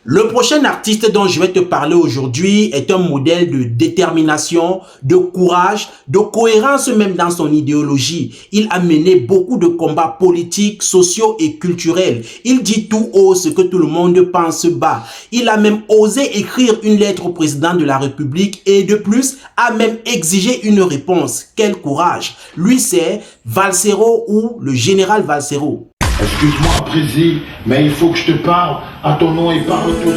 Le prochain artiste dont je vais te parler aujourd'hui est un modèle de détermination, de courage, de cohérence même dans son idéologie. Il a mené beaucoup de combats politiques, sociaux et culturels. Il dit tout haut ce que tout le monde pense bas. Il a même osé écrire une lettre au président de la République et de plus a même exigé une réponse. Quel courage! Lui c'est Valsero ou le général Valsero. Excuse-moi, Président, mais il faut que je te parle à ton nom et par retour.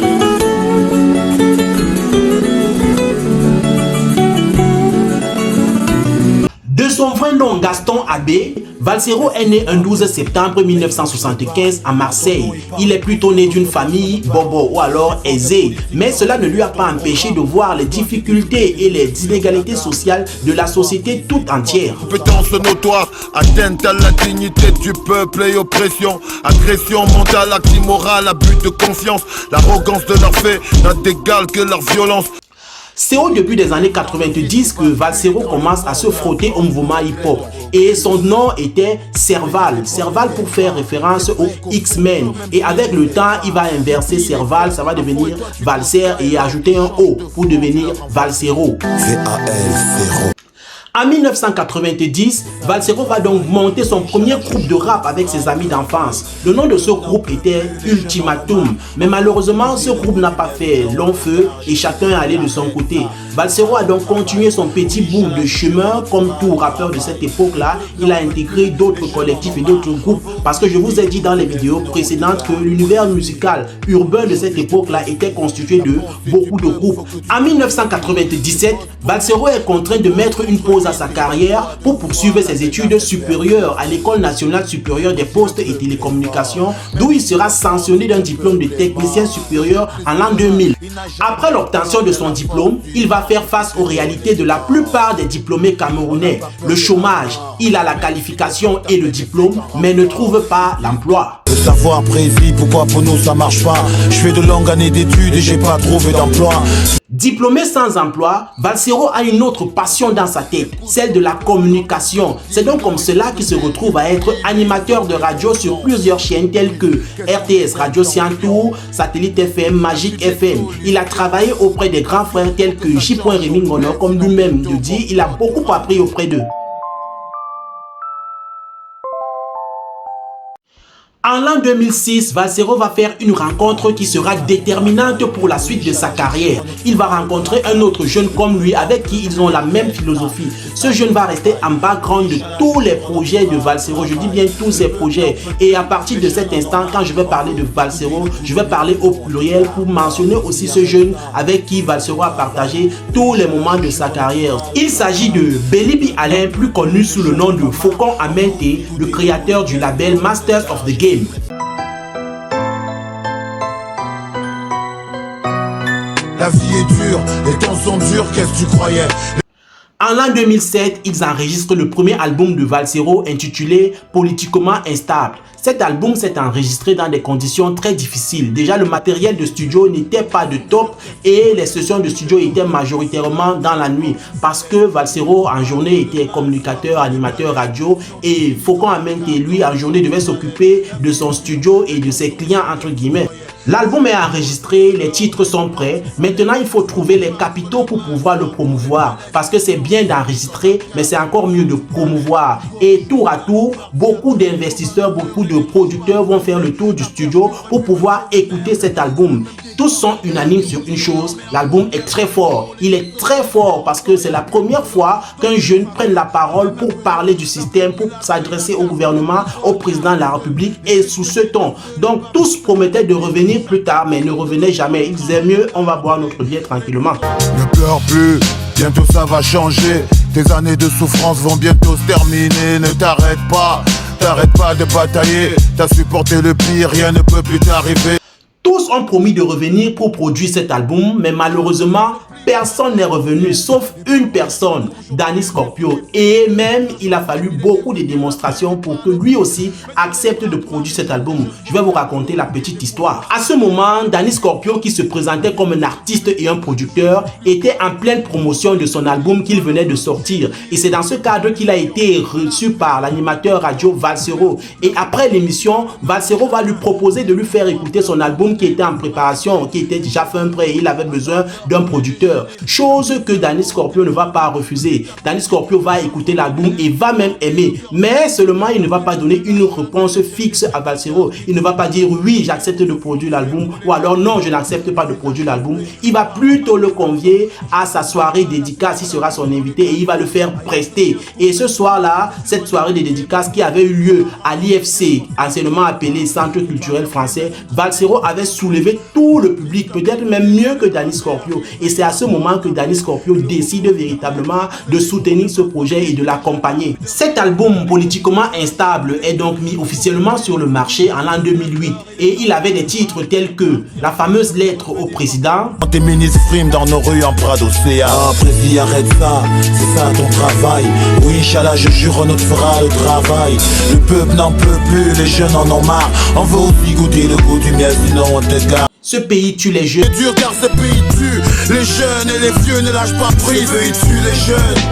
De son vrai nom Gaston Abbé, Valsero est né un 12 septembre 1975 à Marseille. Il est plutôt né d'une famille bobo ou alors aisée, mais cela ne lui a pas empêché de voir les difficultés et les inégalités sociales de la société toute entière. Compétence notoire, atteinte à la dignité du peuple et oppression, agression mentale, acte immoral, abus de confiance, l'arrogance de leurs faits n'a d'égal que leur violence. C'est au début des années 90 que Valsero commence à se frotter au mouvement hip-hop et son nom était Serval. Serval pour faire référence aux X-Men et avec le temps il va inverser Serval, ça va devenir Valser et ajouter un O pour devenir Valsero. V-A-L-0. En 1990, Valsero va donc monter son premier groupe de rap avec ses amis d'enfance. Le nom de ce groupe était Ultimatum, mais malheureusement ce groupe n'a pas fait long feu et chacun est allé de son côté. Valsero a donc continué son petit bout de chemin comme tout rappeur de cette époque-là. Il a intégré d'autres collectifs et d'autres groupes parce que je vous ai dit dans les vidéos précédentes que l'univers musical urbain de cette époque-là était constitué de beaucoup de groupes. En 1997, Valsero est contraint de mettre une pause à sa carrière pour poursuivre ses études supérieures à l'École nationale supérieure des postes et télécommunications, d'où il sera sanctionné d'un diplôme de technicien supérieur en l'an 2000. Après l'obtention de son diplôme, il va faire face aux réalités de la plupart des diplômés camerounais. Le chômage, il a la qualification et le diplôme, mais ne trouve pas l'emploi. Le savoir précis, pourquoi pour nous ça marche pas? Je fais de longues années d'études et j'ai pas trouvé d'emploi. Diplômé sans emploi, Valsero a une autre passion dans sa tête, celle de la communication. C'est donc comme cela qu'il se retrouve à être animateur de radio sur plusieurs chaînes telles que RTS Radio Siantou, Satellite FM, Magique FM. Il a travaillé auprès des grands frères tels que J. Rémy Ngono, comme lui-même le dit, il a beaucoup appris auprès d'eux. En l'an 2006, Valsero va faire une rencontre qui sera déterminante pour la suite de sa carrière. Il va rencontrer un autre jeune comme lui avec qui ils ont la même philosophie. Ce jeune va rester en background de tous les projets de Valsero. Je dis bien tous ses projets. Et à partir de cet instant, quand je vais parler de Valsero, je vais parler au pluriel pour mentionner aussi ce jeune avec qui Valsero a partagé tous les moments de sa carrière. Il s'agit de Belibi Alain, plus connu sous le nom de Faucon Amenté, le créateur du label Masters of the Game. La vie est dure, les temps sont durs, qu'est-ce que tu croyais? En l'an 2007, ils enregistrent le premier album de Valsero intitulé Politiquement Instable. Cet album s'est enregistré dans des conditions très difficiles. Déjà, le matériel de studio n'était pas de top et les sessions de studio étaient majoritairement dans la nuit parce que Valsero en journée était communicateur, animateur radio et Faucon Amenté, lui, en journée devait s'occuper de son studio et de ses clients entre guillemets. L'album est enregistré, les titres sont prêts. Maintenant, il faut trouver les capitaux pour pouvoir le promouvoir. Parce que c'est bien d'enregistrer, mais c'est encore mieux de promouvoir. Et tour à tour, beaucoup d'investisseurs, beaucoup de producteurs vont faire le tour du studio pour pouvoir écouter cet album. Tous sont unanimes sur une chose, l'album est très fort. Il est très fort parce que c'est la première fois qu'un jeune prenne la parole pour parler du système, pour s'adresser au gouvernement, au président de la République et sous ce ton. Donc tous promettaient de revenir plus tard, mais ne revenaient jamais. Ils disaient mieux, on va boire notre bière tranquillement. Ne pleure plus, bientôt ça va changer. Tes années de souffrance vont bientôt se terminer. Ne t'arrête pas de batailler. T'as supporté le pire, rien ne peut plus t'arriver. Tous ont promis de revenir pour produire cet album, mais malheureusement, personne n'est revenu, sauf une personne, Danny Scorpio. Et même, il a fallu beaucoup de démonstrations pour que lui aussi accepte de produire cet album. Je vais vous raconter la petite histoire. À ce moment, Danny Scorpio, qui se présentait comme un artiste et un producteur, était en pleine promotion de son album qu'il venait de sortir. Et c'est dans ce cadre qu'il a été reçu par l'animateur radio Valsero. Et après l'émission, Valsero va lui proposer de lui faire écouter son album album qui était en préparation, qui était déjà fin prêt et il avait besoin d'un producteur. Chose que Danny Scorpio ne va pas refuser. Danny Scorpio va écouter l'album et va même aimer. Mais seulement il ne va pas donner une réponse fixe à Valsero. Il ne va pas dire oui, j'accepte de produire l'album ou alors non, je n'accepte pas de produire l'album. Il va plutôt le convier à sa soirée dédicace, il sera son invité et il va le faire prester. Et ce soir-là, cette soirée de dédicace qui avait eu lieu à l'IFC, anciennement appelé Centre culturel français, Valsero avait soulevé tout le public, peut-être même mieux que Danny Scorpio. Et c'est à ce moment que Danny Scorpio décide véritablement de soutenir ce projet et de l'accompagner. Cet album politiquement instable est donc mis officiellement sur le marché en l'an 2008 et il avait des titres tels que la fameuse lettre au président. Des ministres friment dans nos rues en bras d'océan. Ah, président, arrête ça, c'est ça ton travail. Oui, Inch'Allah, je jure, on te fera le travail. Le peuple n'en peut plus, les jeunes en ont marre. On veut aussi goûter le goût du miel, sinon on te garde. Ce pays tue les jeunes. C'est dur car ce pays tue les jeunes et les vieux ne lâchent pas prise. Il tue les jeunes,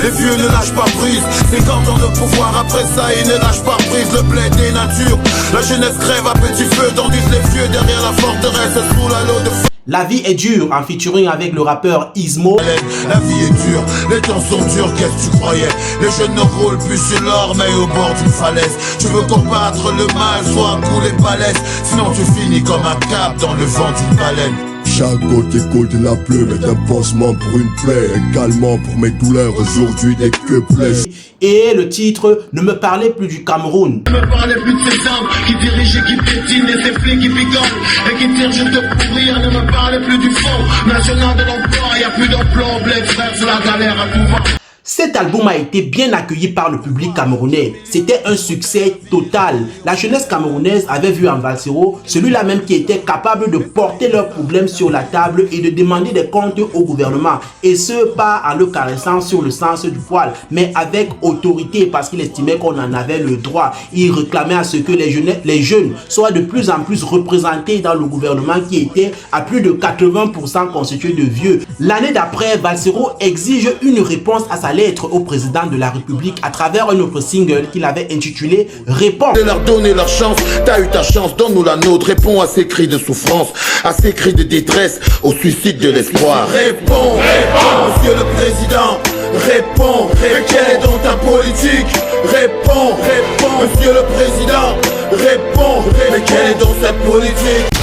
les vieux ne lâchent pas prise. C'est quand on a le pouvoir, après ça ils ne lâchent pas prise. Le blé des natures, la jeunesse crève à petit feu, tandis les vieux derrière la forteresse sous la loi de feu. La vie est dure en featuring avec le rappeur Ismo. La vie est dure, les temps sont durs, qu'est-ce que tu croyais? Les jeunes ne roulent plus sur l'or mais au bord d'une falaise. Tu veux combattre le mal, soit un coup les balaises. Sinon tu finis comme un cap dans le vent d'une baleine. Chaque goutte qui coule de la plume est un pansement pour une plaie, un calmant pour mes douleurs aujourd'hui des que plaisent. Et le titre Ne me parlez plus du Cameroun. Ne me parlez plus de ces hommes qui dirigent et qui piétinent et ces flics qui picolent et qui tirent juste pour rire. Ne me parlez plus du Fonds national de l'emploi, y a plus d'emploi, on blesse, frère, c'est la galère à tout va. Cet album a été bien accueilli par le public camerounais. C'était un succès total. La jeunesse camerounaise avait vu en Valsero celui-là même qui était capable de porter leurs problèmes sur la table et de demander des comptes au gouvernement. Et ce, pas en le caressant sur le sens du poil, mais avec autorité parce qu'il estimait qu'on en avait le droit. Il réclamait à ce que les jeunes soient de plus en plus représentés dans le gouvernement qui était à plus de 80% constitué de vieux. L'année d'après, Valsero exige une réponse à sa lettre au président de la République à travers un autre single qu'il avait intitulé Réponds. De leur donner leur chance, t'as eu ta chance, donne-nous la nôtre. Réponds à ces cris de souffrance, à ces cris de détresse, au suicide de l'espoir. Réponds, réponds, monsieur le président. Réponds, quelle est donc ta politique? Réponds, réponds, monsieur le président. Réponds, mais quelle est donc cette politique?